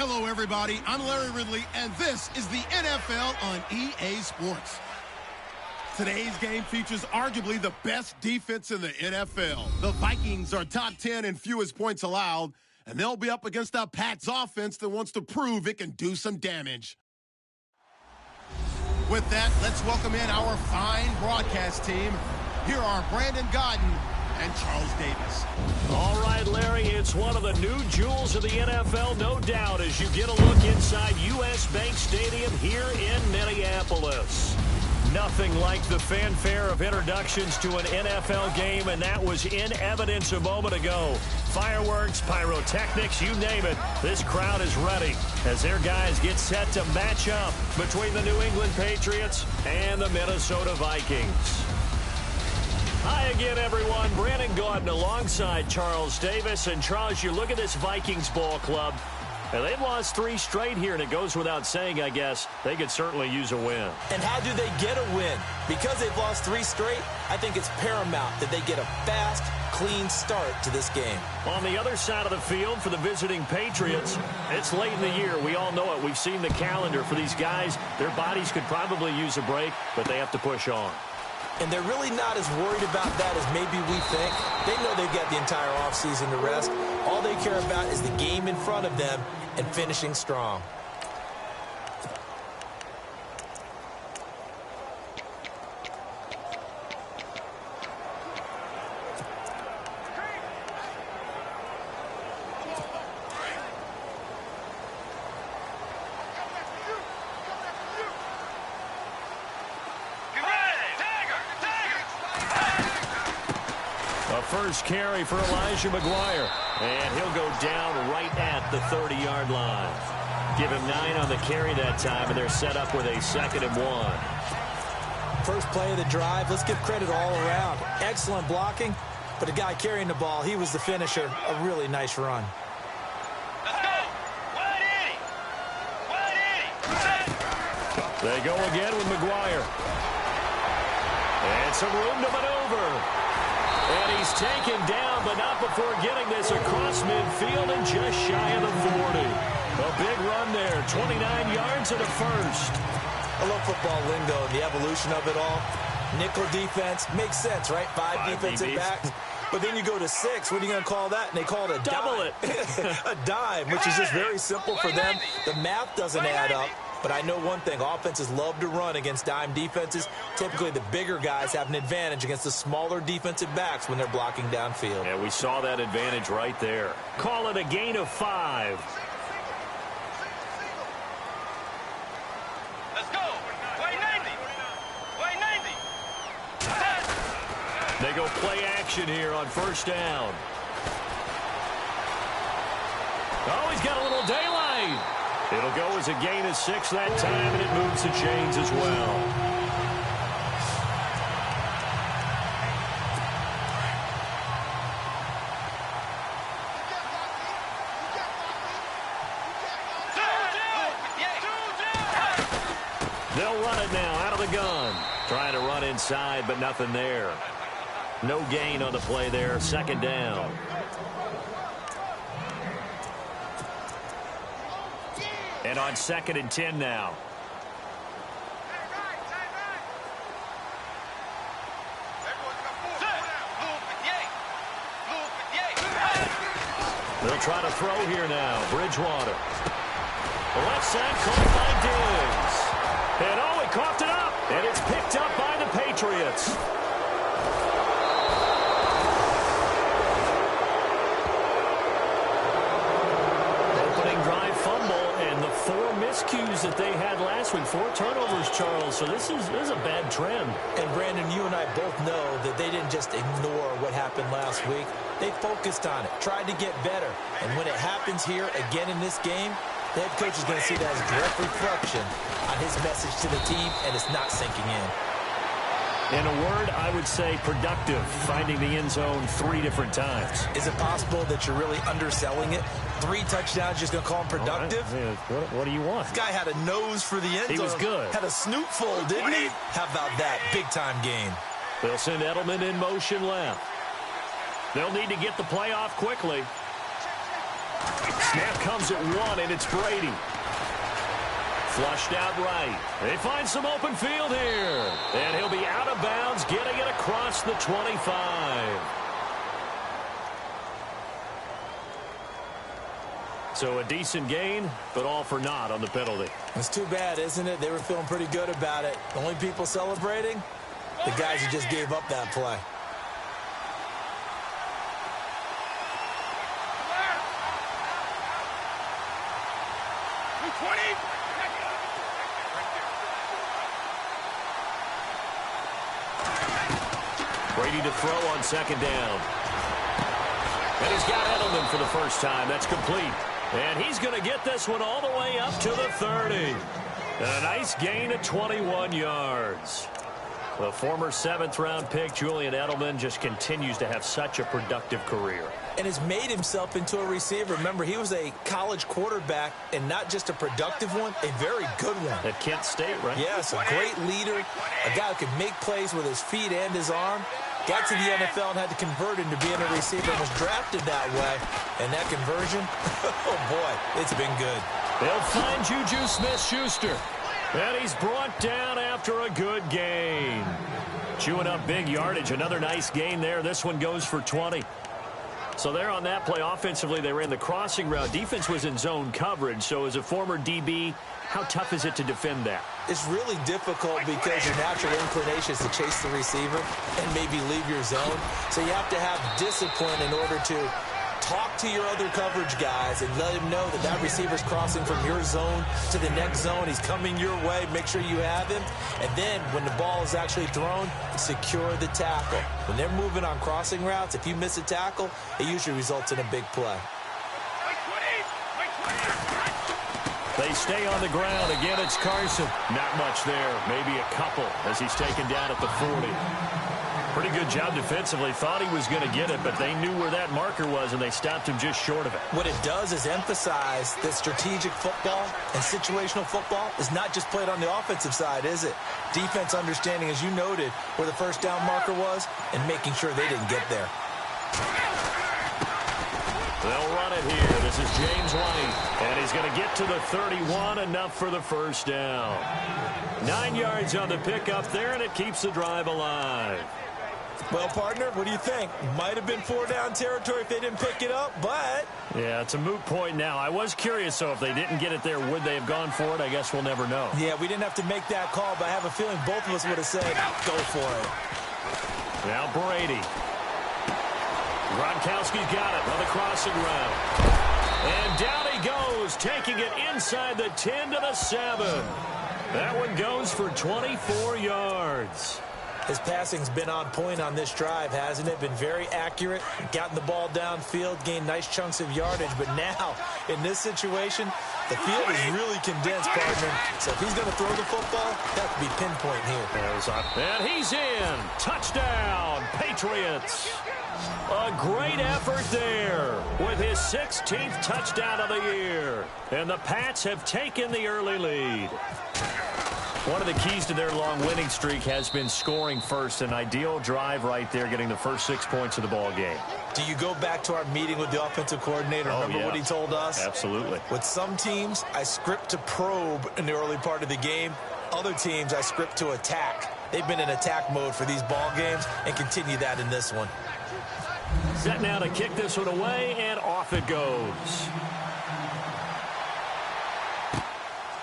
Hello, everybody. I'm Larry Ridley, and this is the NFL on EA Sports. Today's game features arguably the best defense in the NFL. The Vikings are top 10 in fewest points allowed, and they'll be up against a Pats offense that wants to prove it can do some damage. With that, let's welcome in our fine broadcast team. Here are Brandon Godden and Charles Davis. All right, Larry, it's one of the new jewels of the NFL, no doubt, as you get a look inside U.S. Bank Stadium here in Minneapolis. Nothing like the fanfare of introductions to an NFL game, and that was in evidence a moment ago. Fireworks, pyrotechnics, you name it. This crowd is ready as their guys get set to match up between the New England Patriots and the Minnesota Vikings. Hi again, everyone. Brandon Gaudin alongside Charles Davis. And, Charles, you look at this Vikings ball club, and they've lost 3 straight here, and it goes without saying, I guess, they could certainly use a win. And how do they get a win? Because they've lost 3 straight, I think it's paramount that they get a fast, clean start to this game. On the other side of the field for the visiting Patriots, it's late in the year. We all know it. We've seen the calendar for these guys. Their bodies could probably use a break, but they have to push on. And they're really not as worried about that as maybe we think. They know they've got the entire offseason to rest. All they care about is the game in front of them and finishing strong. First carry for Elijah McGuire, and he'll go down right at the 30-yard line. Give him 9 on the carry that time, and they're set up with a 2nd and 1. First play of the drive, let's give credit all around. Excellent blocking, but the guy carrying the ball, he was the finisher. A really nice run. Let's go! 180! 180! They go again with McGuire. And some room to maneuver. And he's taken down, but not before getting this across midfield and just shy of the 40. A big run there, 29 yards and a first. I love football lingo and the evolution of it all. Nickel defense makes sense, right? 5 defensive backs. But then you go to 6. What are you going to call that? And they call it a double dime. A dime, which is just very simple for them. The math doesn't add up. But I know one thing, offenses love to run against dime defenses. Typically, the bigger guys have an advantage against the smaller defensive backs when they're blocking downfield. Yeah, we saw that advantage right there. Call it a gain of 5. Let's go! 190! 190! They go play action here on first down. Oh, he's got a little daylight. It'll go as a gain of 6 that time, and it moves the chains as well. They'll run it now out of the gun. Trying to run inside, but nothing there. No gain on the play there. 2nd down. And on 2nd and 10 now. They'll try to throw here now. Bridgewater. The left side caught by Diggs. And oh, he coughed it up. And it's picked up by the Patriots. Opening drive fumble. And the 4 miscues that they had last week, 4 turnovers, Charles. So this is a bad trend. And, Brandon, you and I both know that they didn't just ignore what happened last week. They focused on it, tried to get better. And when it happens here again in this game, the head coach is going to see that as a direct reflection on his message to the team, and it's not sinking in. In a word, I would say productive, finding the end zone 3 different times. Is it possible that you're really underselling it? 3 touchdowns, just going to call him productive? Right. What do you want? This guy had a nose for the end zone. He was good. Had a snoot full, didn't he? How about that? Big-time game. They'll send Edelman in motion left. They'll need to get the play off quickly. Snap comes at 1, and it's Brady. Flushed out right. They find some open field here. And he'll be out of bounds, getting it across the 25. So a decent gain, but all for naught on the penalty. It's too bad, isn't it? They were feeling pretty good about it. The only people celebrating, the guys who just gave up that play. Brady to throw on second down. And he's got Edelman for the first time. That's complete. And he's going to get this one all the way up to the 30. And a nice gain of 21 yards. The former 7th-round pick, Julian Edelman, just continues to have such a productive career. And has made himself into a receiver. Remember, he was a college quarterback, and not just a productive one, a very good one. At Kent State, right? Yes, a great leader, a guy who could make plays with his feet and his arm. Got to the NFL and had to convert into being a receiver and was drafted that way. And that conversion, oh boy, it's been good. They'll find Juju Smith-Schuster. And he's brought down after a good gain. Chewing up big yardage. Another nice gain there. This one goes for 20. So there on that play, offensively, they ran the crossing route. Defense was in zone coverage. So as a former DB, how tough is it to defend that? It's really difficult because your natural inclination is to chase the receiver and maybe leave your zone. So you have to have discipline in order to talk to your other coverage guys and let him know that that receiver's crossing from your zone to the next zone. He's coming your way. Make sure you have him. And then when the ball is actually thrown, secure the tackle. When they're moving on crossing routes, if you miss a tackle, it usually results in a big play. They stay on the ground. Again, it's Carson. Not much there. Maybe a couple as he's taken down at the 40. Pretty good job defensively. Thought he was going to get it, but they knew where that marker was, and they stopped him just short of it. What it does is emphasize that strategic football and situational football is not just played on the offensive side, is it? Defense understanding, as you noted, where the first down marker was and making sure they didn't get there. They'll run it here. This is James White, and he's going to get to the 31, enough for the first down. 9 yards on the pickup there, and it keeps the drive alive. Well, partner, what do you think? Might have been 4-down territory if they didn't pick it up, but... Yeah, it's a moot point now. I was curious, so if they didn't get it there, would they have gone for it? I guess we'll never know. Yeah, we didn't have to make that call, but I have a feeling both of us would have said, go for it. Now Brady. Gronkowski's got it on the crossing route. And down he goes, taking it inside the 10 to the 7. That one goes for 24 yards. His passing's been on point on this drive, hasn't it? Been very accurate, gotten the ball downfield, gained nice chunks of yardage. But now, in this situation, the field is really condensed, partner. So if he's going to throw the football, that could be pinpoint here. And he's in. Touchdown, Patriots. A great effort there with his 16th touchdown of the year. And the Pats have taken the early lead. One of the keys to their long winning streak has been scoring first. An ideal drive right there, getting the first 6 points of the ball game. Do you go back to our meeting with the offensive coordinator? Remember what he told us? Absolutely. With some teams, I script to probe in the early part of the game. Other teams, I script to attack. They've been in attack mode for these ball games and continue that in this one. Set now to kick this one away, and off it goes.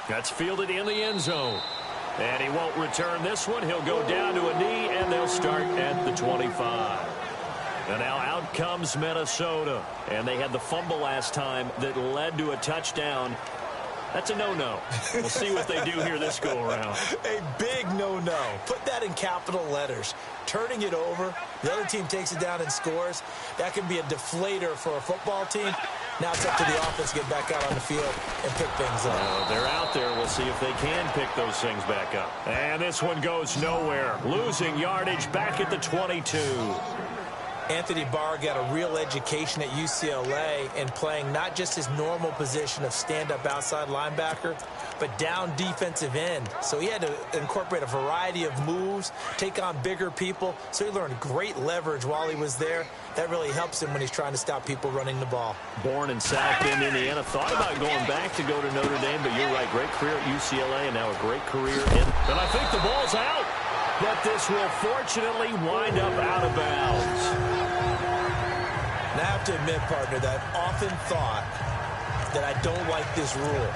That's fielded in the end zone. And he won't return this one. He'll go down to a knee, and they'll start at the 25. And now out comes Minnesota. And they had the fumble last time that led to a touchdown. That's a no-no. We'll see what they do here this go-around. A big no-no. Put that in capital letters. Turning it over, the other team takes it down and scores. That can be a deflator for a football team. Now it's up to the offense to get back out on the field and pick things up. They're out there. We'll see if they can pick those things back up. And this one goes nowhere. Losing yardage back at the 22. Anthony Barr got a real education at UCLA and playing not just his normal position of stand-up outside linebacker, but down defensive end. So he had to incorporate a variety of moves, take on bigger people. So he learned great leverage while he was there. That really helps him when he's trying to stop people running the ball. Born in South Bend, Indiana. Thought about going back to go to Notre Dame, but you're right. Great career at UCLA and now a great career in. And I think the ball's out. But this will fortunately wind up out of bounds. And I have to admit, partner, that I've often thought that I don't like this rule,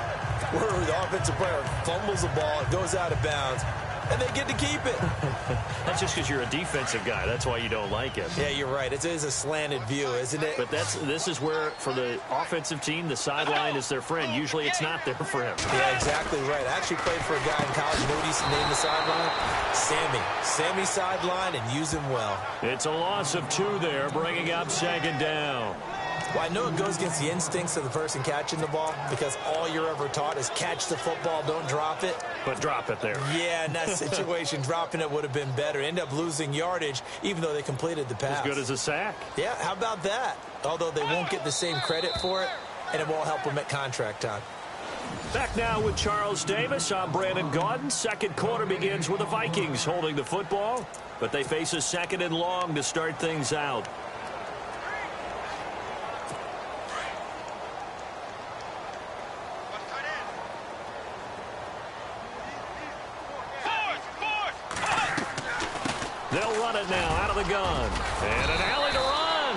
where the offensive player fumbles the ball, it goes out of bounds, and they get to keep it. That's just because you're a defensive guy. That's why you don't like it. Yeah, you're right. It is a slanted view, isn't it? But this is where, for the offensive team, the sideline is their friend. Usually it's not their friend. Yeah, exactly right. I actually played for a guy in college. You know what he named the sideline? Sammy. Sammy sideline, and use him well. It's a loss of 2 there, bringing up 2nd down. Well, I know it goes against the instincts of the person catching the ball because all you're ever taught is catch the football, don't drop it. But drop it there. Yeah, in that situation, dropping it would have been better. End up losing yardage, even though they completed the pass. As good as a sack. Yeah, how about that? Although they won't get the same credit for it, and it won't help them at contract time. Back now with Charles Davis. I'm Brandon Gaudin. Second quarter begins with the Vikings holding the football, but they face a 2nd and long to start things out. They'll run it now out of the gun. And an alley to run.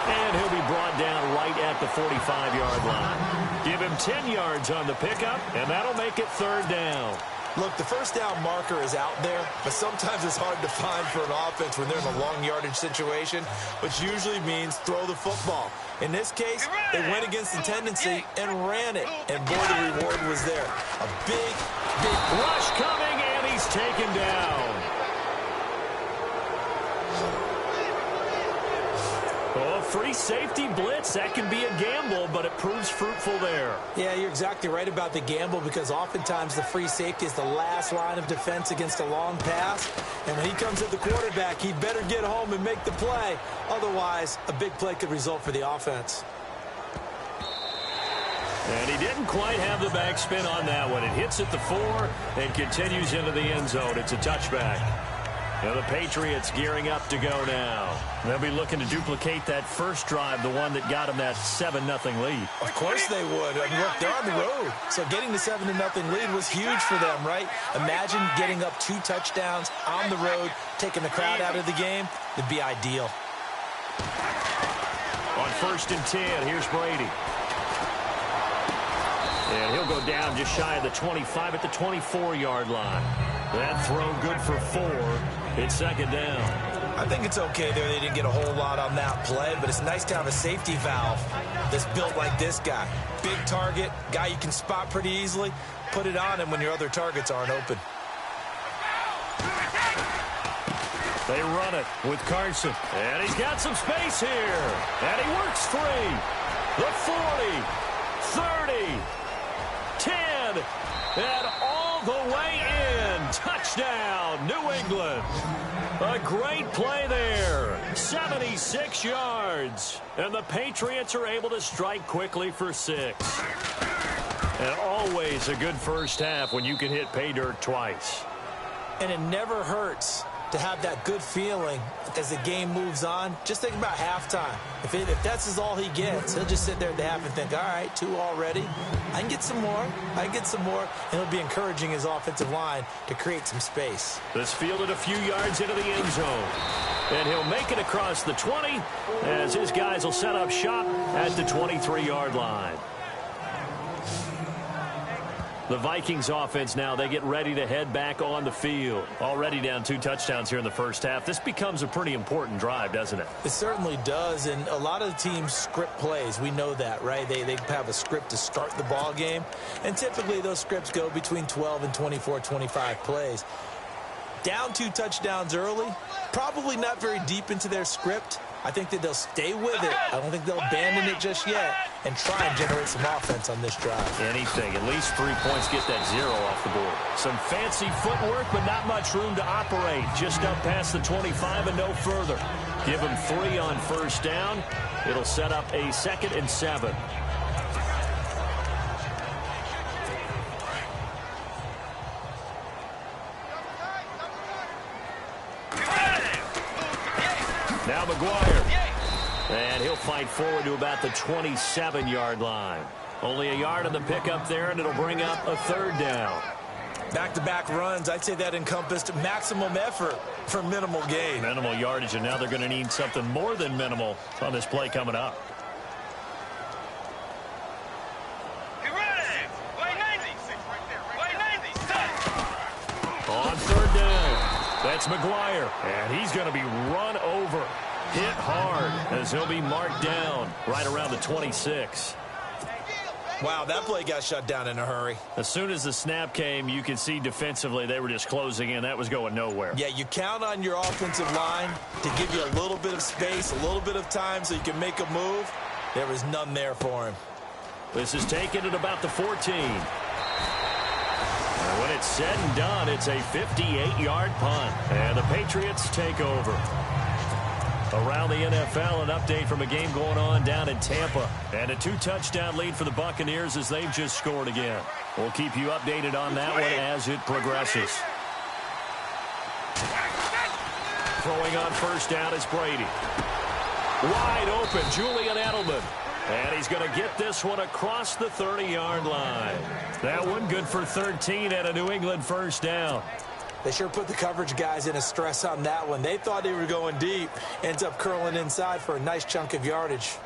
And he'll be brought down right at the 45-yard line. Give him 10 yards on the pickup, and that'll make it 3rd down. Look, the first down marker is out there, but sometimes it's hard to find for an offense when they're in a long yardage situation, which usually means throw the football. In this case, they went against the tendency and ran it, and boy, the reward was there. A big rush coming, and he's taken down. Oh, free safety blitz. That can be a gamble, but it proves fruitful there. Yeah, you're exactly right about the gamble because oftentimes the free safety is the last line of defense against a long pass. And when he comes at the quarterback, he better get home and make the play. Otherwise, a big play could result for the offense. And he didn't quite have the backspin on that one. It hits at the 4 and continues into the end zone. It's a touchback. Now the Patriots gearing up to go now. They'll be looking to duplicate that first drive, the one that got them that 7-0 lead. Of course they would. I mean, look, they're on the road. So getting the 7-0 lead was huge for them, right? Imagine getting up 2 touchdowns on the road, taking the crowd out of the game. It'd be ideal. On 1st and 10, here's Brady. And he'll go down just shy of the 25 at the 24-yard line. That throw good for 4. It's 2nd down. I think it's okay there. They didn't get a whole lot on that play, but it's nice to have a safety valve that's built like this guy. Big target, guy you can spot pretty easily. Put it on him when your other targets aren't open. They run it with Carson. And he's got some space here. And he works 3. The 40. 30. 10. And all the way in. Touchdown, New England. A great play there. 76 yards. And the Patriots are able to strike quickly for 6. And always a good first half when you can hit pay dirt twice. And it never hurts to have that good feeling as the game moves on. Just think about halftime. If that's all he gets, he'll just sit there at the half and think, all right, 2 already. I can get some more. I can get some more. And he'll be encouraging his offensive line to create some space. This fielded a few yards into the end zone. And he'll make it across the 20 as his guys will set up shop at the 23-yard line. The Vikings offense now, they get ready to head back on the field. Already down 2 touchdowns here in the first half. This becomes a pretty important drive, doesn't it? It certainly does, and a lot of the teams script plays. We know that, right? They have a script to start the ball game, and typically those scripts go between 12 and 24, 25 plays. Down 2 touchdowns early, probably not very deep into their script. I think that they'll stay with it. I don't think they'll abandon it just yet and try and generate some offense on this drive. Anything. At least 3 points, get that 0 off the board. Some fancy footwork, but not much room to operate. Just up past the 25 and no further. Give him 3 on first down. It'll set up a 2nd and 7. Now McGuire. And he'll fight forward to about the 27-yard line. Only a yard on the pickup there, and it'll bring up a 3rd down. Back-to-back runs, I'd say that encompassed maximum effort for minimal gain. Minimal yardage, and now they're going to need something more than minimal on this play coming up. On 3rd down, that's McGuire, and he's going to be run over, hit hard, as he'll be marked down right around the 26. Wow, that play got shut down in a hurry. As soon as the snap came, you could see defensively they were just closing in. That was going nowhere. Yeah, you count on your offensive line to give you a little bit of space, a little bit of time so you can make a move. There was none there for him. This is taken at about the 14. And when it's said and done, it's a 58-yard punt. And the Patriots take over. Around the NFL, an update from a game going on down in Tampa. And a 2-touchdown lead for the Buccaneers as they've just scored again. We'll keep you updated on that one as it progresses. Throwing on first down is Brady. Wide open, Julian Edelman. And he's going to get this one across the 30-yard line. That one good for 13 and a New England first down. They sure put the coverage guys in a stress on that one. They thought they were going deep. Ends up curling inside for a nice chunk of yardage.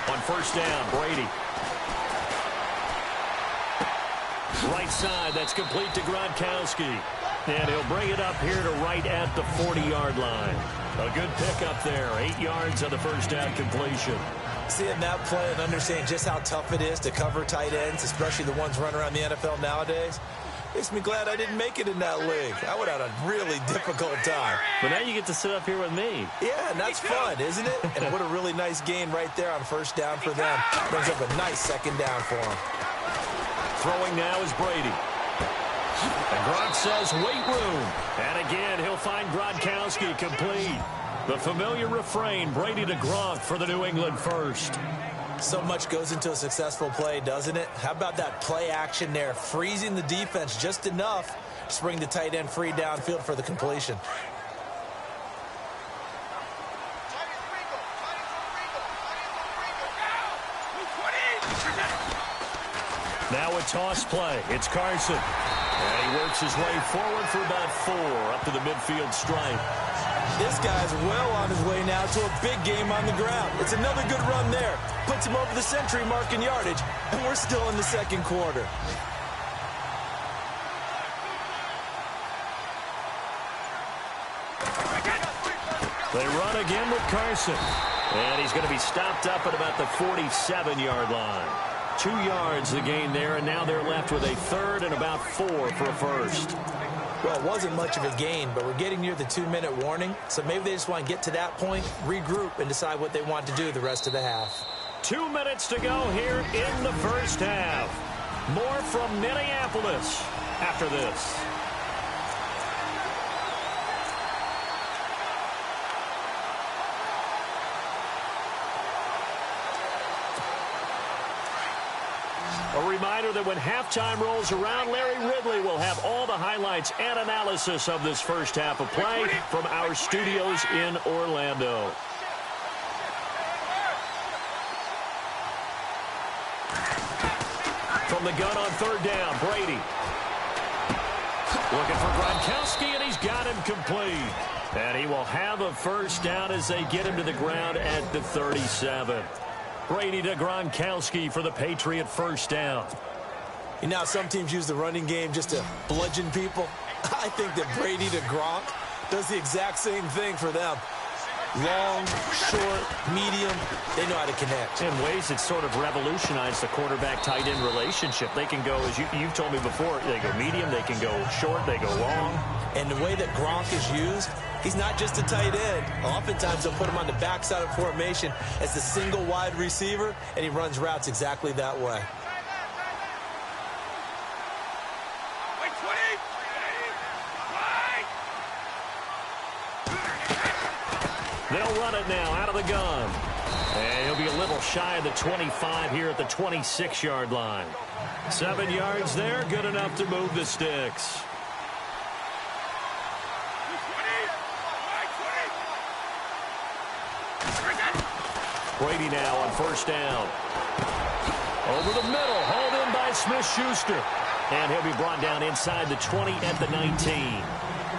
On first down, Brady. Right side, that's complete to Gronkowski. And he'll bring it up here to right at the 40-yard line. A good pickup there, 8 yards on the first down completion. Seeing that play and understanding just how tough it is to cover tight ends, especially the ones running around the NFL nowadays, makes me glad I didn't make it in that league. I would have had a really difficult time. But now you get to sit up here with me. Yeah, and that's fun, isn't it? And what a really nice gain right there on first down for them. Brings up a nice 2nd down for them. Throwing now is Brady. And Gronk says, wait room. And again, he'll find Gronkowski complete. The familiar refrain, Brady to Gronk for the New England first. So much goes into a successful play, doesn't it? How about that play action there, freezing the defense just enough to bring the tight end free downfield for the completion. Now a toss play. It's Carson. And he works his way forward for about 4 up to the midfield stripe. This guy's well on his way now to a big game on the ground. It's another good run there. Puts him over the century mark in yardage, and we're still in the 2nd quarter. They run again with Carson. And he's going to be stopped up at about the 47-yard line. 2 yards the gain there, and now they're left with a 3rd and about 4 for a first. Well, it wasn't much of a gain, but we're getting near the 2-minute warning, so maybe they just want to get to that point, regroup, and decide what they want to do the rest of the half. 2 minutes to go here in the first half. More from Minneapolis after this. A reminder that when halftime rolls around, Larry Ridley will have all the highlights and analysis of this first half of play from our studios in Orlando. From the gun on 3rd down, Brady. Looking for Gronkowski, and he's got him complete. And he will have a first down as they get him to the ground at the 37. Brady to Gronkowski for the Patriot first down. You know, some teams use the running game just to bludgeon people. I think that Brady to Gronk does the exact same thing for them. Long, short, medium, they know how to connect. In ways, it's sort of revolutionized the quarterback-tight end relationship. They can go, as you've told me before, they go medium, they can go short, they go long. And the way that Gronk is used, he's not just a tight end. Oftentimes, they'll put him on the backside of formation as the single wide receiver, and he runs routes exactly that way. They'll run it now out of the gun. And he'll be a little shy of the 25 here at the 26-yard line. 7 yards there, good enough to move the sticks. Brady now on first down. Over the middle, hauled in by Smith-Schuster. And he'll be brought down inside the 20 at the 19.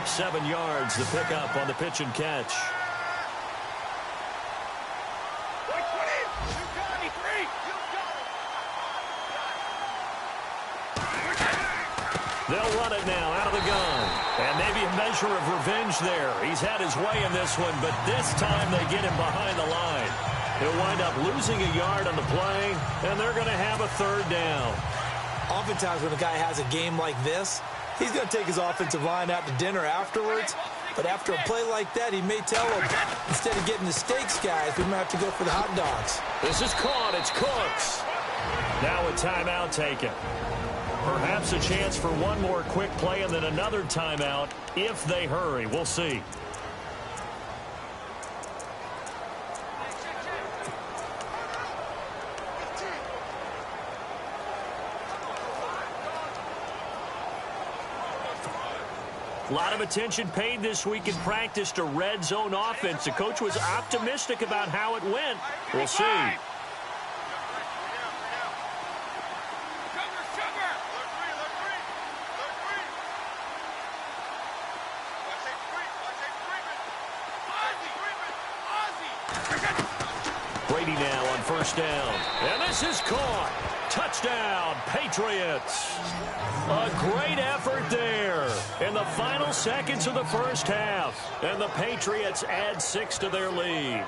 7 yards, the pickup on the pitch and catch. They'll run it now out of the gun. And maybe a measure of revenge there. He's had his way in this one, but this time they get him behind the line. He'll wind up losing a yard on the play, and they're going to have a third down. Oftentimes when a guy has a game like this, he's going to take his offensive line out to dinner afterwards. But after a play like that, he may tell them, instead of getting the steaks, guys, we might have to go for the hot dogs. This is caught. It's Cooks. Now a timeout taken. Perhaps a chance for one more quick play and then another timeout if they hurry. We'll see. A lot of attention paid this week in practice to red zone offense. The coach was optimistic about how it went. We'll see. Brady now on first down. And this is caught. Touchdown, Patriots. A great effort there in the final seconds of the first half. And the Patriots add 6 to their lead.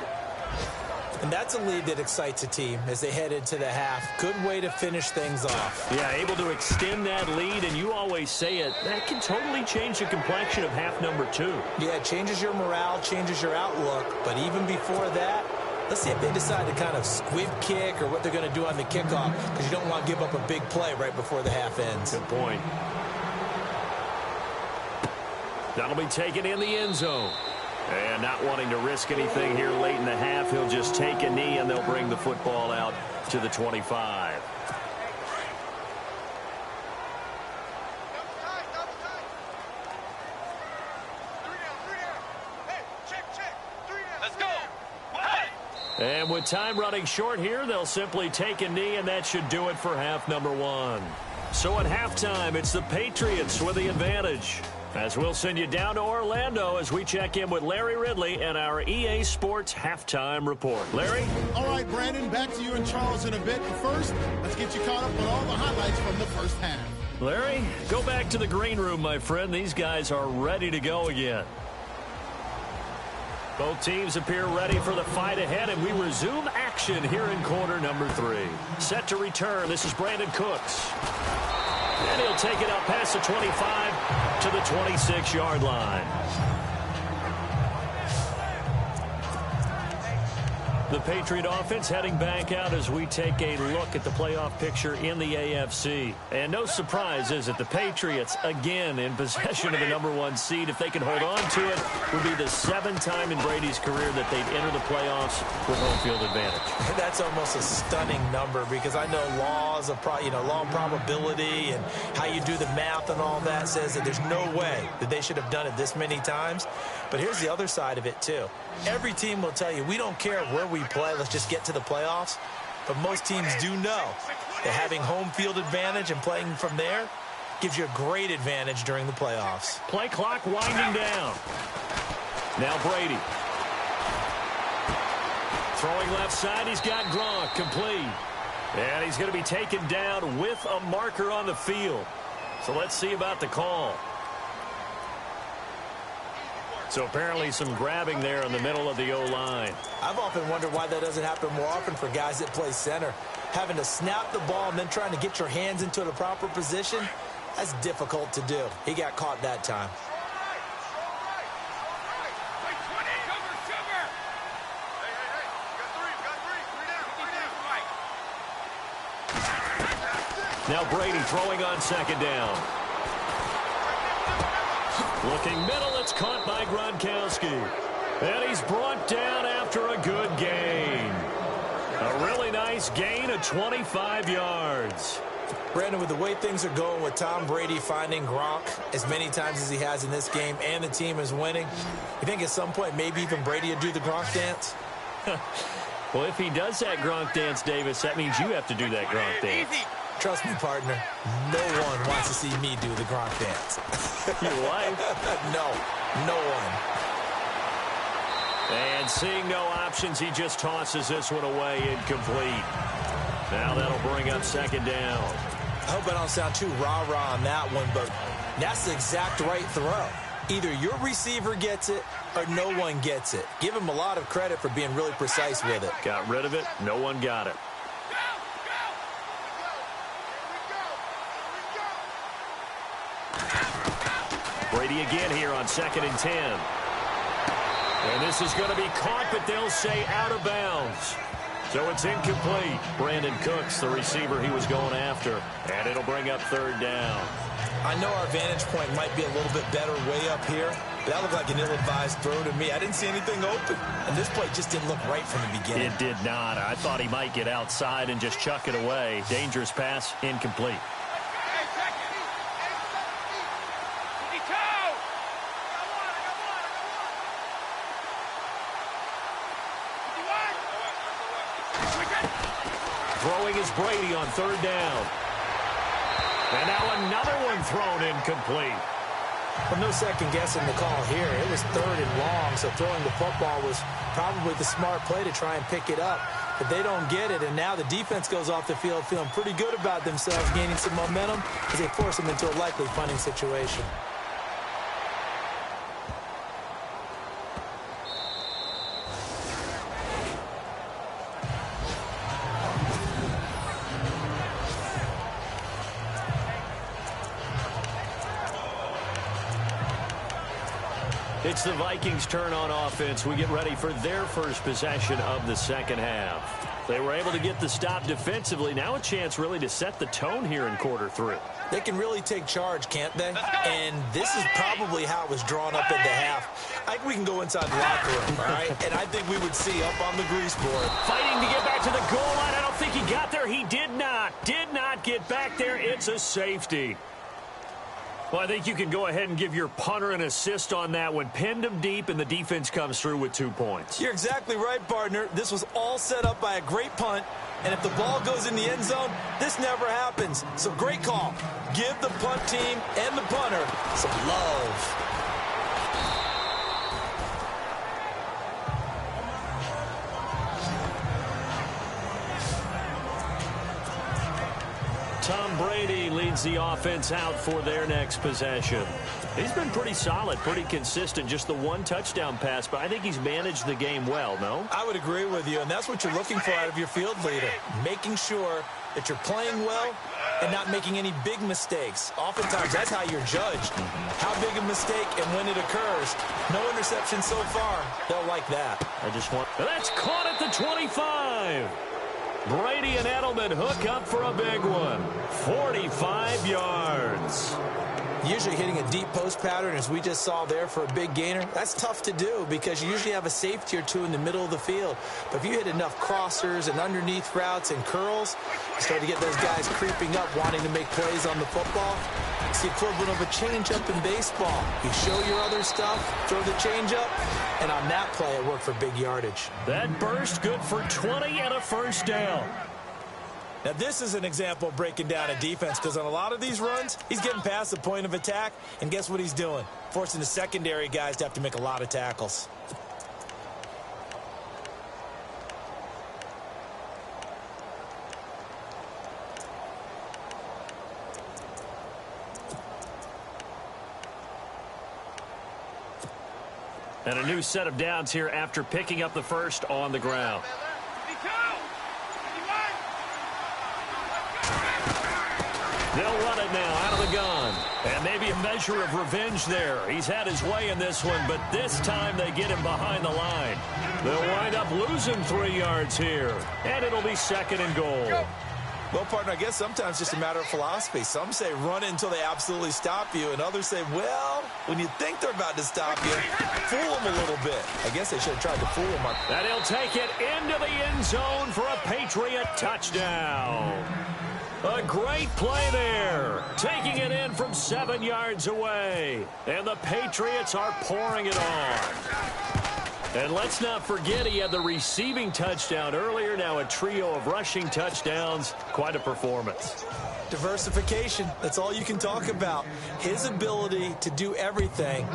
And that's a lead that excites a team as they head into the half. Good way to finish things off. Yeah, able to extend that lead, and you always say it, that can totally change the complexion of half number 2. Yeah, it changes your morale, changes your outlook. But even before that, let's see if they decide to kind of squib kick or what they're going to do on the kickoff, because you don't want to give up a big play right before the half ends. Good point. That'll be taken in the end zone. And not wanting to risk anything here late in the half, he'll just take a knee and they'll bring the football out to the 25. And with time running short here, they'll simply take a knee, and that should do it for half number 1. So at halftime, it's the Patriots with the advantage. As we'll send you down to Orlando as we check in with Larry Ridley and our EA Sports Halftime Report. Larry? All right, Brandon, back to you and Charles in a bit. But first, let's get you caught up on all the highlights from the first half. Larry, go back to the green room, my friend. These guys are ready to go again. Both teams appear ready for the fight ahead, and we resume action here in quarter number 3. Set to return, this is Brandon Cooks. And he'll take it up past the 25 to the 26-yard line. The Patriot offense heading back out as we take a look at the playoff picture in the AFC. And no surprise, is it? The Patriots, again, in possession of the number 1 seed. If they can hold on to it, would be the 7th time in Brady's career that they'd enter the playoffs with home field advantage. That's almost a stunning number, because I know laws of law and probability and how you do the math and all that says that there's no way that they should have done it this many times. But here's the other side of it, too. Every team will tell you, we don't care where we play, let's just get to the playoffs. But most teams do know that having home field advantage and playing from there gives you a great advantage during the playoffs. Play clock winding down. Now Brady. Throwing left side, he's got Gronk, complete. And he's going to be taken down with a marker on the field. So let's see about the call. So apparently some grabbing there in the middle of the O-line. I've often wondered why that doesn't happen more often for guys that play center. Having to snap the ball and then trying to get your hands into the proper position, that's difficult to do. He got caught that time. Now Brady throwing on second down. Looking middle, it's caught by Gronkowski. And he's brought down after a good gain. A really nice gain of 25 yards. Brandon, with the way things are going with Tom Brady finding Gronk as many times as he has in this game and the team is winning, you think at some point maybe even Brady would do the Gronk dance? Well, if he does that Gronk dance, Davis, that means you have to do that Gronk dance. Trust me, partner, no one wants to see me do the Gronk dance. Your wife? No one. And seeing no options, he just tosses this one away, incomplete. Now that'll bring up second down. I hope I don't sound too rah-rah on that one, but that's the exact right throw. Either your receiver gets it or no one gets it. Give him a lot of credit for being really precise with it. Got rid of it. No one got it. Brady again here on 2nd and 10. And this is going to be caught, but they'll say out of bounds. So it's incomplete. Brandon Cooks, the receiver he was going after. And it'll bring up 3rd down. I know our vantage point might be a little bit better way up here. But that looked like an ill-advised throw to me. I didn't see anything open. And this play just didn't look right from the beginning. It did not. I thought he might get outside and just chuck it away. Dangerous pass, incomplete. Throwing is Brady on 3rd down. And now another one thrown incomplete. Well, no second guessing the call here. It was 3rd and long, so throwing the football was probably the smart play to try and pick it up. But they don't get it, and now the defense goes off the field feeling pretty good about themselves, gaining some momentum as they force them into a likely punting situation. It's the Vikings' turn on offense. We get ready for their first possession of the second half. They were able to get the stop defensively. Now a chance really to set the tone here in quarter 3. They can really take charge, can't they? And this is probably how it was drawn up in the half. I think we can go inside the locker room, all right? And I think we would see up on the grease board. Fighting to get back to the goal line. I don't think he got there. He did not. Did not get back there. It's a safety. Well, I think you can go ahead and give your punter an assist on that one. Pinned him deep, and the defense comes through with 2 points. You're exactly right, partner. This was all set up by a great punt, and if the ball goes in the end zone, this never happens. So great call. Give the punt team and the punter some love. Tom Brady leads the offense out for their next possession. He's been pretty solid, pretty consistent. Just the 1 touchdown pass, but I think he's managed the game well, no? I would agree with you, and that's what you're looking for out of your field leader. Making sure that you're playing well and not making any big mistakes. Oftentimes, that's how you're judged. How big a mistake and when it occurs. No interception so far. They'll like that. That's caught at the 25. Brady and Edelman hook up for a big one. 45 yards. Usually hitting a deep post pattern, as we just saw there, for a big gainer, that's tough to do because you usually have a safety or two in the middle of the field. But if you hit enough crossers and underneath routes and curls, you start to get those guys creeping up, wanting to make plays on the football. It's the equivalent of a changeup in baseball. You show your other stuff, throw the changeup, and on that play, it worked for big yardage. That burst good for 20 and a first down. Now, this is an example of breaking down a defense because on a lot of these runs, he's getting past the point of attack, and guess what he's doing? Forcing the secondary guys to have to make a lot of tackles. And a new set of downs here after picking up the first on the ground. They'll run it now out of the gun. And maybe a measure of revenge there. He's had his way in this one, but this time they get him behind the line. They'll wind up losing 3 yards here. And it'll be 2nd and goal. Well, partner, I guess sometimes it's just a matter of philosophy. Some say run it until they absolutely stop you, and others say, well, when you think they're about to stop you, fool them a little bit. I guess they should have tried to fool them. And he'll take it into the end zone for a Patriot touchdown. A great play there, taking it in from 7 yards away. And the Patriots are pouring it on. And let's not forget he had the receiving touchdown earlier. Now a trio of rushing touchdowns. Quite a performance. Diversification, that's all you can talk about. His ability to do everything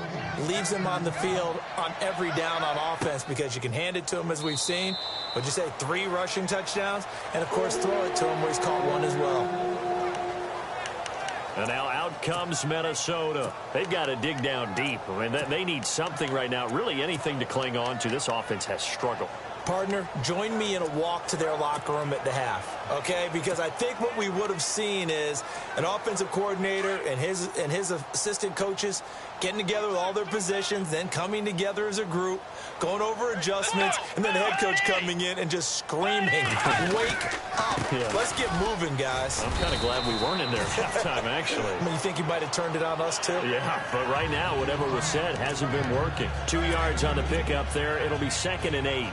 leaves him on the field on every down on offense because you can hand it to him, as we've seen. What'd you say, 3 rushing touchdowns? And, of course, throw it to him where he's caught one as well. And now out comes Minnesota. They've got to dig down deep. I mean, they need something right now, really anything to cling on to. This offense has struggled. Partner, join me in a walk to their locker room at the half, okay? Because I think what we would have seen is an offensive coordinator and his assistant coaches getting together with all their positions, then coming together as a group, going over adjustments, and then the head coach coming in and just screaming, wake up. Yeah. Let's get moving, guys. I'm kind of glad we weren't in there at halftime, actually. I mean, you think he might have turned it on us, too? Yeah, but right now, whatever was said hasn't been working. 2 yards on the pickup there. It'll be 2nd and 8.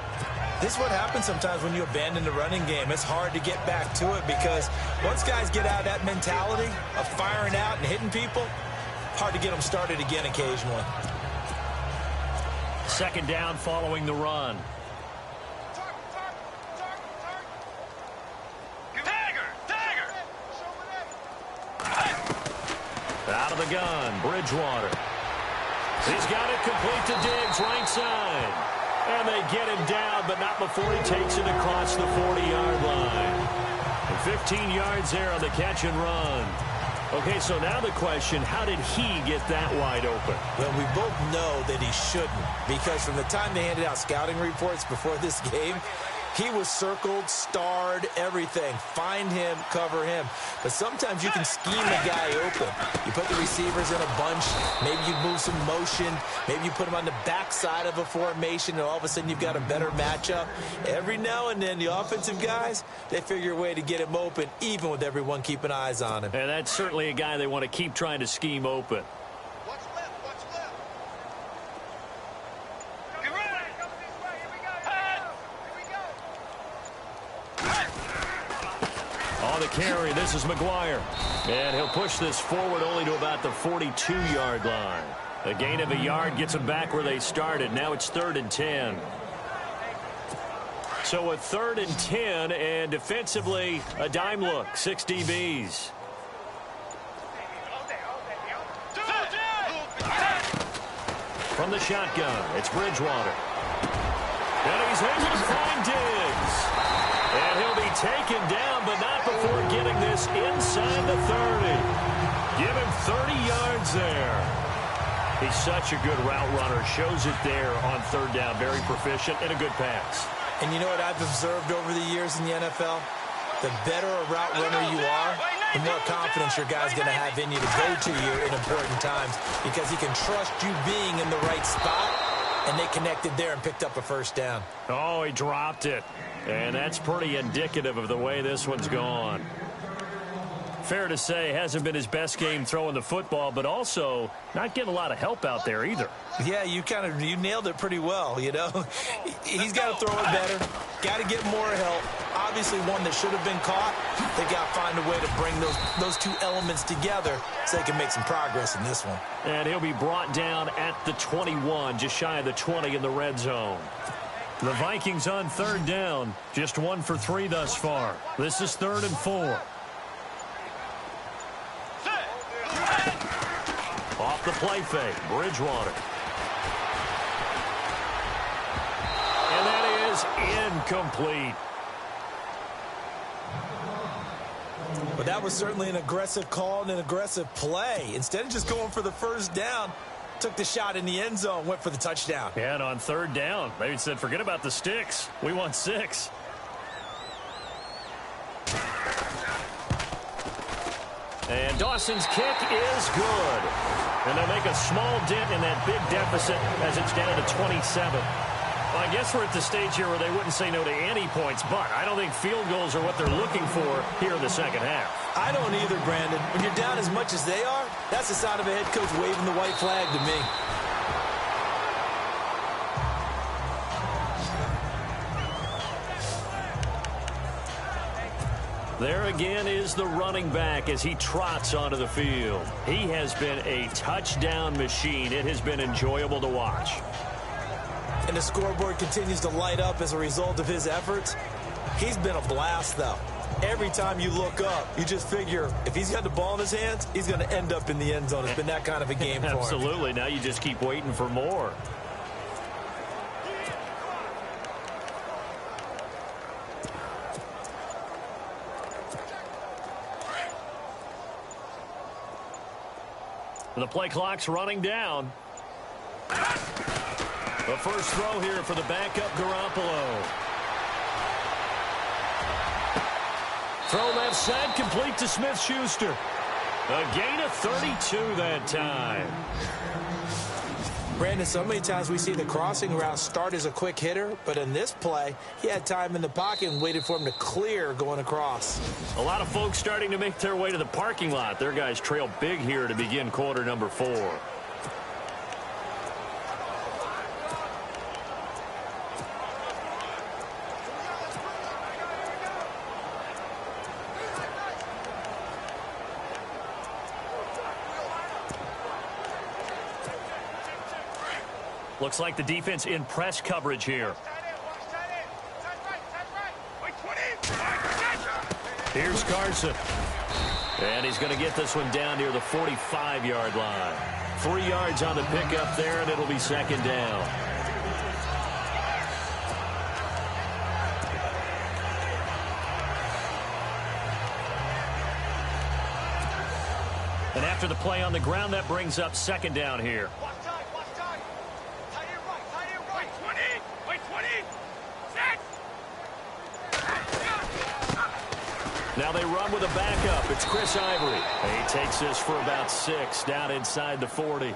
This is what happens sometimes when you abandon the running game. It's hard to get back to it because once guys get out of that mentality of firing out and hitting people, hard to get them started again occasionally. 2nd down following the run. Out of the gun, Bridgewater. He's got it complete to Diggs, right side. And they get him down, but not before he takes it across the 40-yard line. And 15 yards there on the catch and run. Okay, so now the question, how did he get that wide open? Well, we both know that he shouldn't, because from the time they handed out scouting reports before this game, he was circled, starred, everything. Find him, cover him. But sometimes you can scheme a guy open. You put the receivers in a bunch. Maybe you move some motion. Maybe you put him on the backside of a formation, and all of a sudden you've got a better matchup. Every now and then, the offensive guys, they figure a way to get him open, even with everyone keeping eyes on him. And that's certainly a guy they want to keep trying to scheme open. On the carry, this is McGuire. And he'll push this forward only to about the 42-yard line. A gain of a yard gets them back where they started. Now it's 3rd and 10. So a 3rd and 10, and defensively, a dime look, 6 DBs. From the shotgun, it's Bridgewater. And he's able to find Diggs. And he'll be taken down, but not before getting this inside the 30. Give him 30 yards there. He's such a good route runner. Shows it there on 3rd down. Very proficient and a good pass. And you know what I've observed over the years in the NFL? The better a route runner you are, the more confidence your guy's going to have in you to go to you in important times because he can trust you being in the right spot, and they connected there and picked up a 1st down. Oh, he dropped it. And that's pretty indicative of the way this one's gone. Fair to say, hasn't been his best game throwing the football, but also not getting a lot of help out there either. Yeah, you nailed it pretty well, you know. He's got to throw it better, got to get more help. Obviously one that should have been caught. They got to find a way to bring those two elements together so they can make some progress in this one. And he'll be brought down at the 21, just shy of the 20 in the red zone. The Vikings on 3rd down, just 1 for 3 thus far. This is 3rd and 4. Off the play fake, Bridgewater. And that is incomplete. But that was certainly an aggressive call and an aggressive play. Instead of just going for the 1st down, took the shot in the end zone, went for the touchdown. Yeah, and on 3rd down, they said, forget about the sticks. We want 6. And Dawson's kick is good. And they'll make a small dent in that big deficit as it's down to 27. I guess we're at the stage here where they wouldn't say no to any points, but I don't think field goals are what they're looking for here in the second half. I don't either, Brandon. When you're down as much as they are, that's the sign of a head coach waving the white flag to me. There again is the running back as he trots onto the field. He has been a touchdown machine. It has been enjoyable to watch. And the scoreboard continues to light up as a result of his efforts. He's been a blast, though. Every time you look up, you just figure if he's got the ball in his hands, he's going to end up in the end zone. It's been that kind of a game for him. Absolutely. Now you just keep waiting for more. The play clock's running down. The first throw here for the backup Garoppolo. Throw left side, complete to Smith-Schuster. A gain of 32 that time. Brandon, so many times we see the crossing route start as a quick hitter, but in this play, he had time in the pocket and waited for him to clear going across. A lot of folks starting to make their way to the parking lot. Their guys trail big here to begin quarter number 4. Looks like the defense in press coverage here. Here's Carson. And he's going to get this one down near the 45-yard line. 3 yards on the pickup there, and it'll be second down. And after the play on the ground, that brings up second down here. Now they run with a backup. It's Chris Ivory. He takes this for about 6 down inside the 40.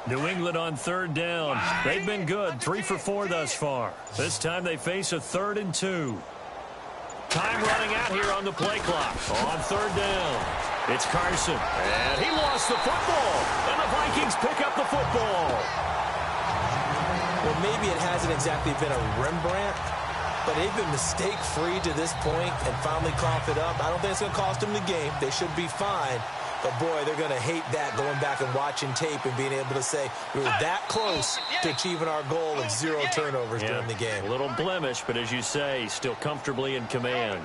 New England on third down. They've been good, 3 for 4 thus far. This time they face a 3rd and 2. Time running out here on the play clock. On third down, it's Carson. And he lost the football. And the Vikings pick up the football. Well, maybe it hasn't exactly been a Rembrandt, but they've been mistake-free to this point and finally coughed it up. I don't think it's going to cost them the game. They should be fine. But, boy, they're going to hate that, going back and watching tape and being able to say we were that close to achieving our goal of 0 turnovers during the game. A little blemish, but as you say, still comfortably in command.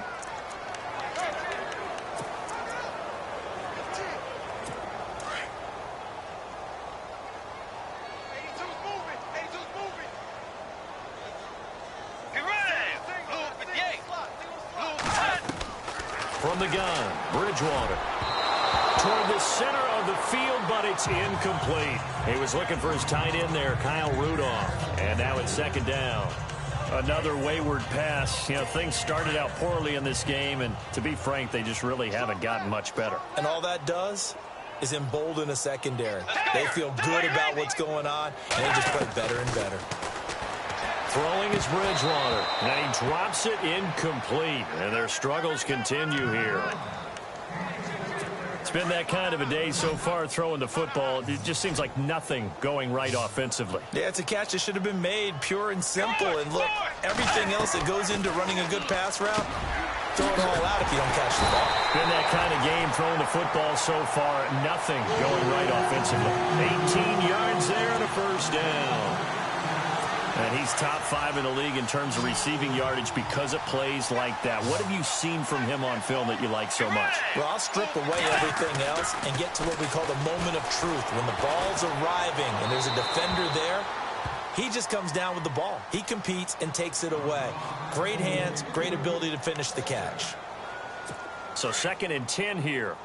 From the gun, Bridgewater. Toward the center of the field, but it's incomplete. He was looking for his tight end there, Kyle Rudolph. And now it's second down. Another wayward pass. You know, things started out poorly in this game, and to be frank, they just really haven't gotten much better. And all that does is embolden a secondary. They feel good about what's going on, and they just play better and better. Throwing is Bridgewater, and he drops it incomplete. And their struggles continue here. It's been that kind of a day so far throwing the football. It just seems like nothing going right offensively. Yeah, it's a catch that should have been made, pure and simple. And look, everything else that goes into running a good pass route, throw it all out if you don't catch the ball. Been that kind of game throwing the football so far. Nothing going right offensively. 18 yards there and a first down. And he's top 5 in the league in terms of receiving yardage because of plays like that. What have you seen from him on film that you like so much? Well, I'll strip away everything else and get to what we call the moment of truth. When the ball's arriving and there's a defender there, He just comes down with the ball. He competes and takes it away. Great hands, great ability to finish the catch. So 2nd and 10 here.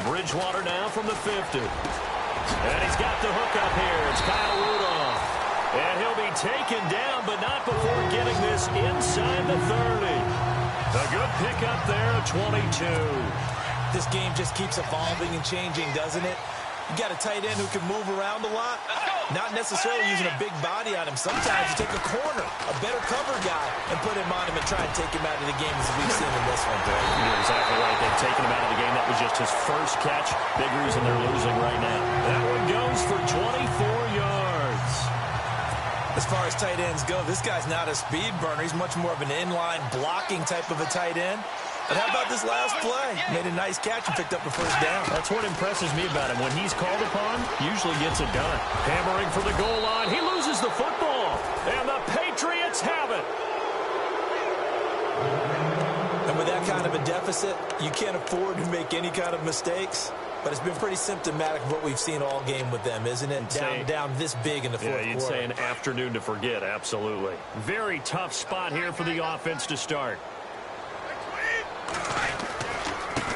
Bridgewater now from the 50. And he's got the hook up here. It's Kyle Rudolph. And he'll be taken down, but not before getting this inside the 30. A good pickup there, 22. This game just keeps evolving and changing, doesn't it? You got a tight end who can move around a lot. Not necessarily using a big body on him. Sometimes you take a corner, a better cover guy, and put him on him and try and take him out of the game as we've seen in this one, Greg. You're exactly right. They've taken him out of the game. That was just his first catch. Big reason they're losing right now. That one goes for 24 yards. As far as tight ends go, this guy's not a speed burner. He's much more of an inline blocking type of a tight end. But how about this last play? Made a nice catch and picked up a first down. That's what impresses me about him. When he's called upon, usually gets it done. Hammering for the goal line. He loses the football. And the Patriots have it. And with that kind of a deficit, you can't afford to make any kind of mistakes. But it's been pretty symptomatic of what we've seen all game with them, isn't it? Down this big in the fourth quarter. You'd say an afternoon to forget, absolutely. Very tough spot here for the offense to start.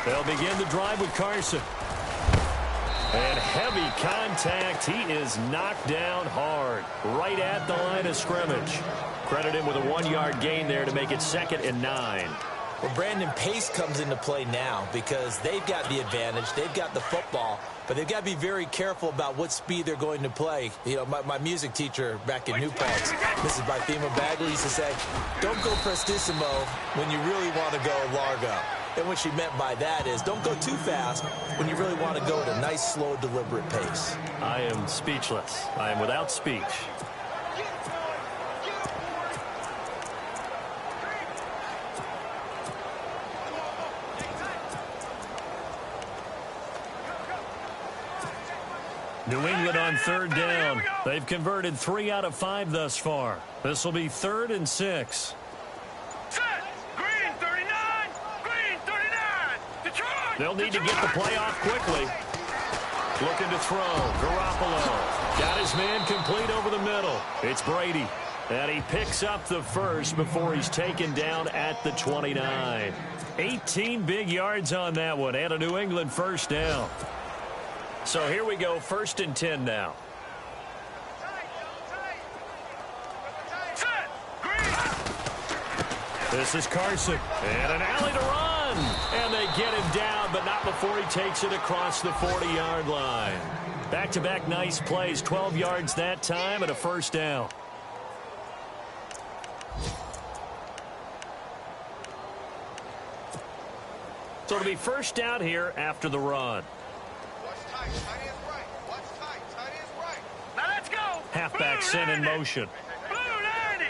They'll begin the drive with Carson. And heavy contact. He is knocked down hard, right at the line of scrimmage. Credit him with a 1-yard gain there to make it 2nd and 9. Well, Brandon, pace comes into play now because they've got the advantage. They've got the football, but they've got to be very careful about what speed they're going to play. You know, my music teacher back in New Paltz, Mrs. Bythema Bagley, used to say, don't go prestissimo when you really want to go largo. And what she meant by that is don't go too fast when you really want to go at a nice, slow, deliberate pace. I am speechless. I am without speech. New England on 3rd down. They've converted 3 out of 5 thus far. This will be 3rd and 6. Green 39! Green 39! Detroit! They'll need to get the play off quickly. Looking to throw. Garoppolo got his man complete over the middle. It's Brady. And he picks up the first before he's taken down at the 29. 18 big yards on that one and a New England first down. So here we go, 1st and 10 now. This is Carson. And an alley to run. And they get him down, but not before he takes it across the 40-yard line. Back-to-back nice plays, 12 yards that time and a first down. So it'll be first down here after the run. Now let's go. Halfback sent in motion. Blue 90.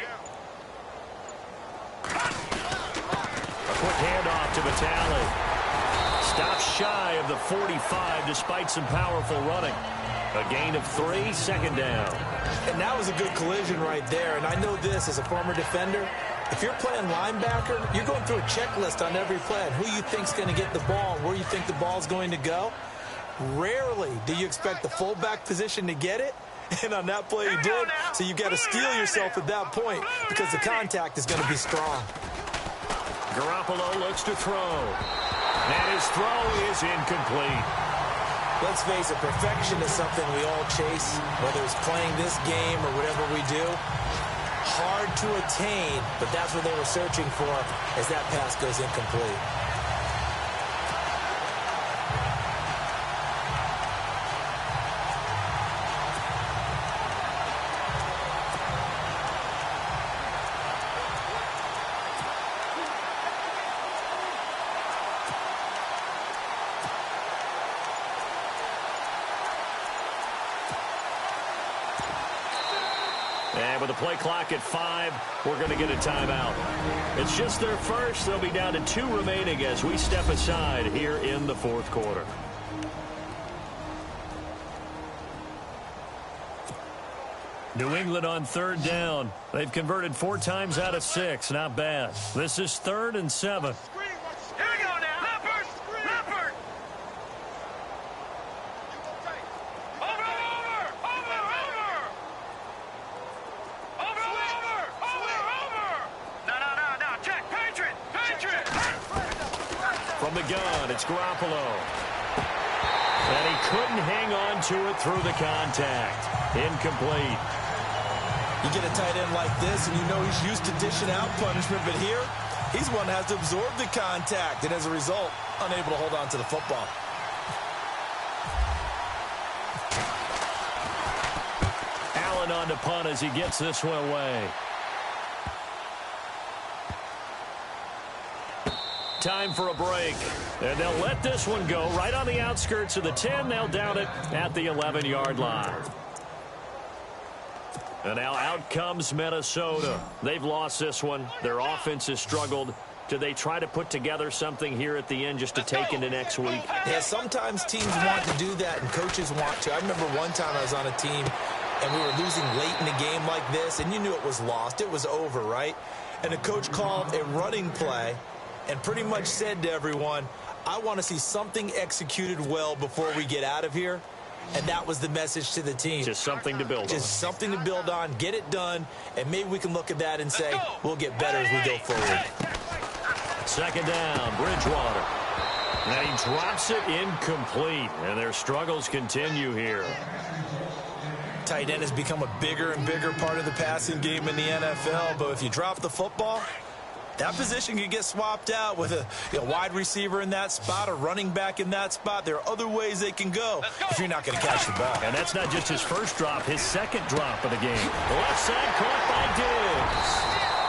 A quick handoff to Vitale. Stops shy of the 45 despite some powerful running. A gain of 3, 2nd down. And that was a good collision right there. And I know this as a former defender. If you're playing linebacker, you're going through a checklist on every play on who you think's going to get the ball and where you think the ball's going to go. Rarely do you expect the fullback position to get it, and on that play he did, so you've got to steel yourself at that point because the contact is going to be strong. Garoppolo looks to throw, and his throw is incomplete. Let's face it, perfection is something we all chase, whether it's playing this game or whatever we do. Hard to attain, but that's what they were searching for as that pass goes incomplete. And with the play clock at 5, we're going to get a timeout. It's just their first. They'll be down to 2 remaining as we step aside here in the 4th quarter. New England on 3rd down. They've converted 4 times out of 6. Not bad. This is 3rd and 7. Here we go now. Leopard. From the gun, it's Garoppolo. And he couldn't hang on to it through the contact. Incomplete. You get a tight end like this, and you know he's used to dishing out punishment, but here, he's one that has to absorb the contact, and as a result, unable to hold on to the football. Allen on to punt as he gets this one away. Time for a break. And they'll let this one go right on the outskirts of the 10. They'll down it at the 11-yard line. And now out comes Minnesota. They've lost this one. Their offense has struggled. Do they try to put together something here at the end just to take into next week? Yeah, sometimes teams want to do that and coaches want to. I remember one time I was on a team and we were losing late in a game like this, and you knew it was lost. It was over, right? And the coach called a running play and pretty much said to everyone, I want to see something executed well before we get out of here. And that was the message to the team. Just something to build on. Just something to build on, get it done, and maybe we can look at that and say, we'll get better as we go forward. Second down, Bridgewater. And he drops it incomplete, and their struggles continue here. Tight end has become a bigger and bigger part of the passing game in the NFL, but if you drop the football, that position can get swapped out with a wide receiver in that spot, a running back in that spot. There are other ways they can go if you're not going to catch the ball. And that's not just his first drop, his second drop of the game. The left side caught by Diggs.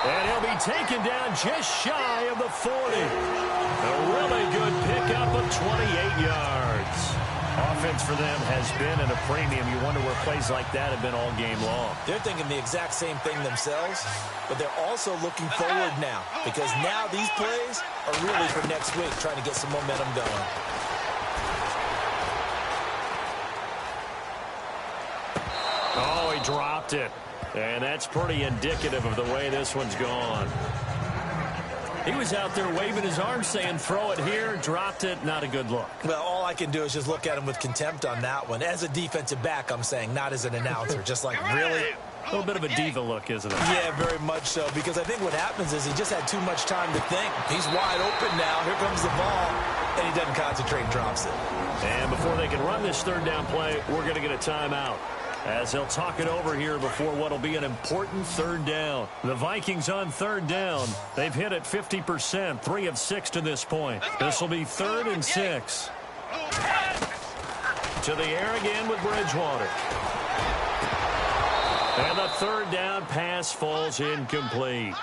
And he'll be taken down just shy of the 40. A really good pickup of 28 yards. Offense for them has been at a premium. You wonder where plays like that have been all game long. They're thinking the exact same thing themselves, but they're also looking forward now because now these plays are really for next week, trying to get some momentum going. Oh, he dropped it. And that's pretty indicative of the way this one's gone. He was out there waving his arms saying, throw it here, dropped it, not a good look. Well, all I can do is just look at him with contempt on that one. As a defensive back, I'm saying, not as an announcer. Just like, really? A little bit of a diva look, isn't it? Yeah, very much so, because I think what happens is he just had too much time to think. He's wide open now. Here comes the ball, and he doesn't concentrate and drops it. And before they can run this third down play, we're going to get a timeout, as they'll talk it over here before what will be an important third down. The Vikings on third down. They've hit it 50%, 3 of 6 to this point. This will be 3rd and 6. To the air again with Bridgewater. And the third down pass falls incomplete.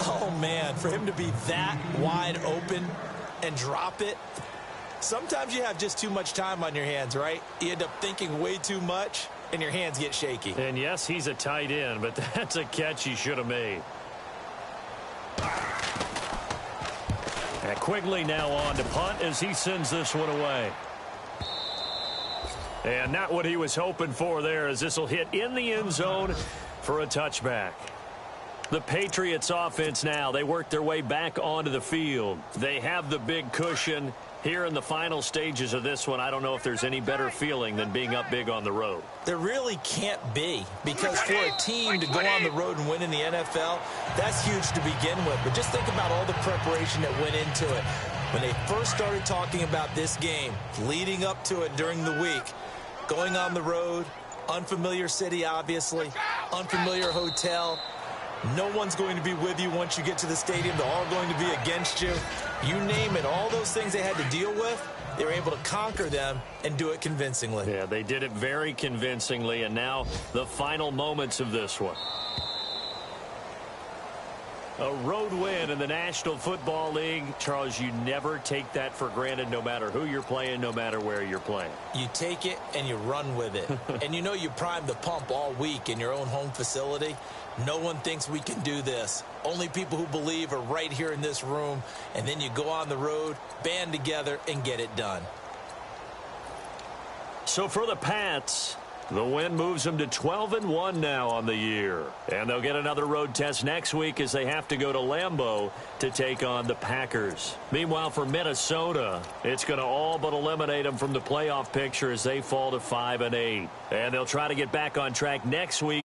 Oh, man, for him to be that wide open and drop it. Sometimes you have just too much time on your hands, right? You end up thinking way too much, and your hands get shaky. And yes, he's a tight end, but that's a catch he should have made. And Quigley now on to punt as he sends this one away. And not what he was hoping for there, as this will hit in the end zone for a touchback. The Patriots offense now, they work their way back onto the field. They have the big cushion. Here in the final stages of this one, I don't know if there's any better feeling than being up big on the road. There really can't be, because for a team to go on the road and win in the NFL, that's huge to begin with. But just think about all the preparation that went into it. When they first started talking about this game, leading up to it during the week, going on the road, unfamiliar city, obviously, unfamiliar hotel. No one's going to be with you once you get to the stadium. They're all going to be against you. You name it, all those things they had to deal with, they were able to conquer them and do it convincingly. Yeah, they did it very convincingly, and now the final moments of this one. A road win in the National Football League. Charles, you never take that for granted, no matter who you're playing, no matter where you're playing. You take it and you run with it. And you know you prime the pump all week in your own home facility. No one thinks we can do this. Only people who believe are right here in this room. And then you go on the road, band together, and get it done. So for the Pats, the win moves them to 12-1 now on the year. And they'll get another road test next week as they have to go to Lambeau to take on the Packers. Meanwhile, for Minnesota, it's going to all but eliminate them from the playoff picture as they fall to 5-8. And they'll try to get back on track next week.